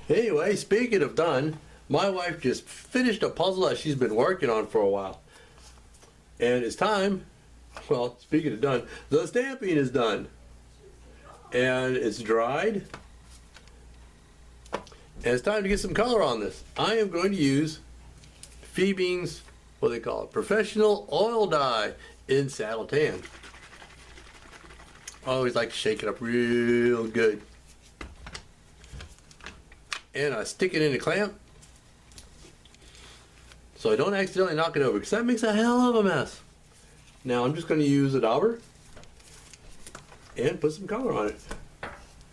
Anyway, speaking of done, my wife just finished a puzzle that she's been working on for a while. And it's time, well, speaking of done, the stamping is done. And it's dried. And it's time to get some color on this. I am going to use Fiebing's, what do they call it, professional oil dye in saddle tan. I always like to shake it up real good. And I stick it in a clamp so I don't accidentally knock it over, because that makes a hell of a mess. Now I'm just going to use a dauber and put some color on it.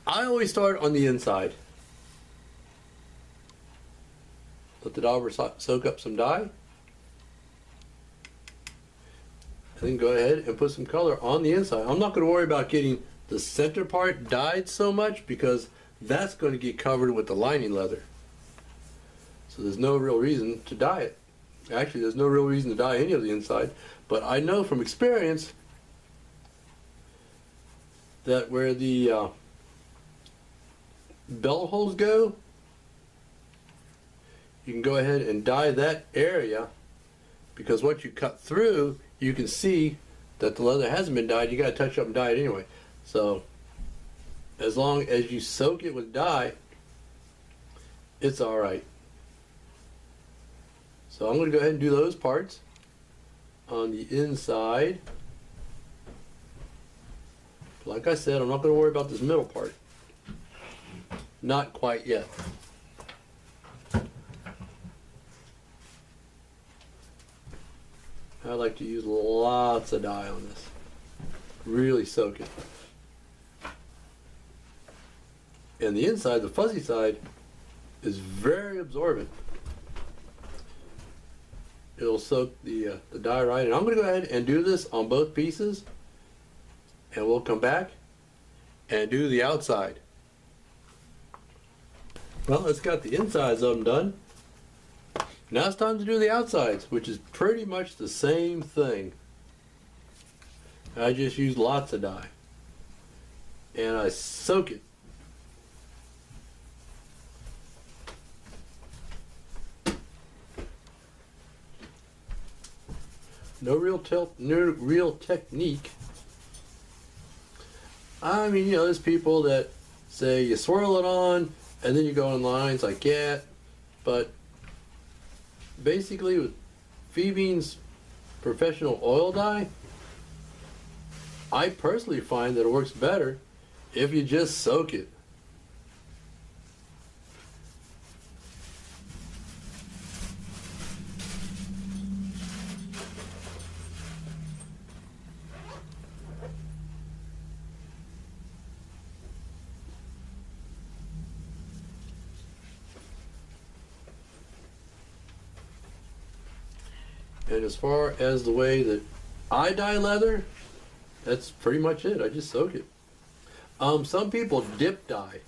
I always start on the inside. Let the dauber soak up some dye. And then go ahead and put some color on the inside. I'm not going to worry about getting the center part dyed so much, because that's going to get covered with the lining leather. So there's no real reason to dye it. Actually, there's no real reason to dye any of the inside, but I know from experience that where the bell holes go, you can go ahead and dye that area, because once you cut through, you can see that the leather hasn't been dyed. You got to touch up and dye it anyway. So as long as you soak it with dye, it's alright. So I'm going to go ahead and do those parts on the inside. Like I said, I'm not going to worry about this middle part. Not quite yet. I like to use lots of dye on this. Really soak it. And the inside, the fuzzy side, is very absorbent. It'll soak the dye right. And I'm going to go ahead and do this on both pieces. And we'll come back and do the outside. Well, it's got the insides of them done. Now it's time to do the outsides, which is pretty much the same thing. I just use lots of dye. And I soak it. No real technique. I mean, you know, there's people that say you swirl it on and then you go in lines like that, but basically with Fiebing's professional oil dye, I personally find that it works better if you just soak it. And as far as the way that I dye leather, that's pretty much it. I just soak it. Some people dip dye.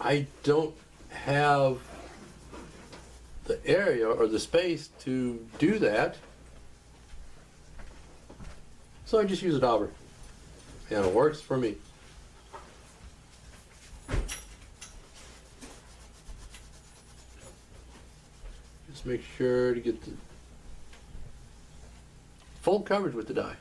I don't have the area or the space to do that, so I just use a dauber, and it works for me. Just make sure to get the full coverage with the dye.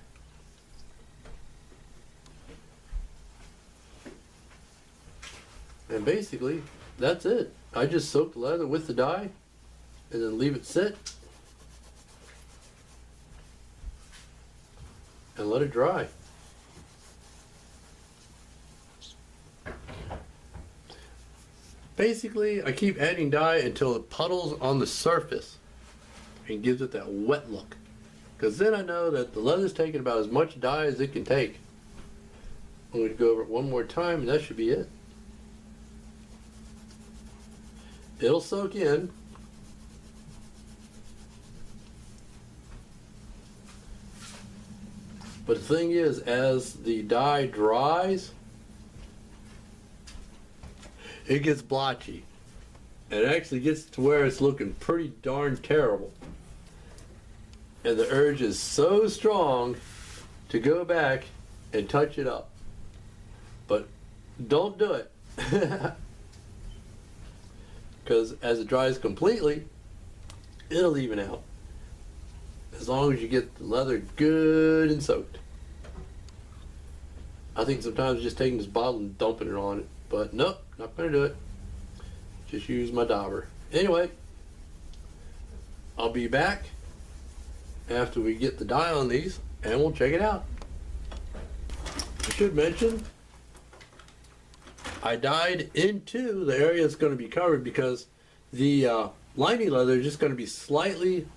And basically, that's it. I just soak the leather with the dye and then leave it sit and let it dry. Basically, I keep adding dye until it puddles on the surface and gives it that wet look. Because then I know that the leather's taking about as much dye as it can take. I'm going to go over it one more time and that should be it. It'll soak in. But the thing is, as the dye dries, it gets blotchy. And it actually gets to where it's looking pretty darn terrible. And the urge is so strong to go back and touch it up. But don't do it. because as it dries completely, it'll even out. As long as you get the leather good and soaked. I think sometimes just taking this bottle and dumping it on it, but nope, not gonna do it. Just use my dauber. Anyway, I'll be back after we get the dye on these and we'll check it out. I should mention, I dyed into the area that's going to be covered because the lining leather is just going to be slightly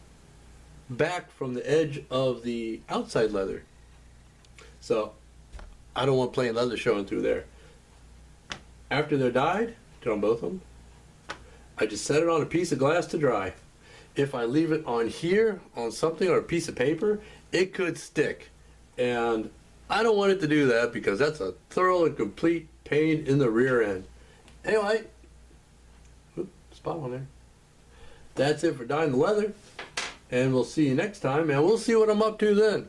back from the edge of the outside leather. So I don't want plain leather showing through there. After they're dyed, on both of them, I just set it on a piece of glass to dry. If I leave it on here, on something or a piece of paper, it could stick. And I don't want it to do that because that's a thorough and complete pain in the rear end. Anyway, spot on there. That's it for dyeing the leather. And we'll see you next time, and we'll see what I'm up to then.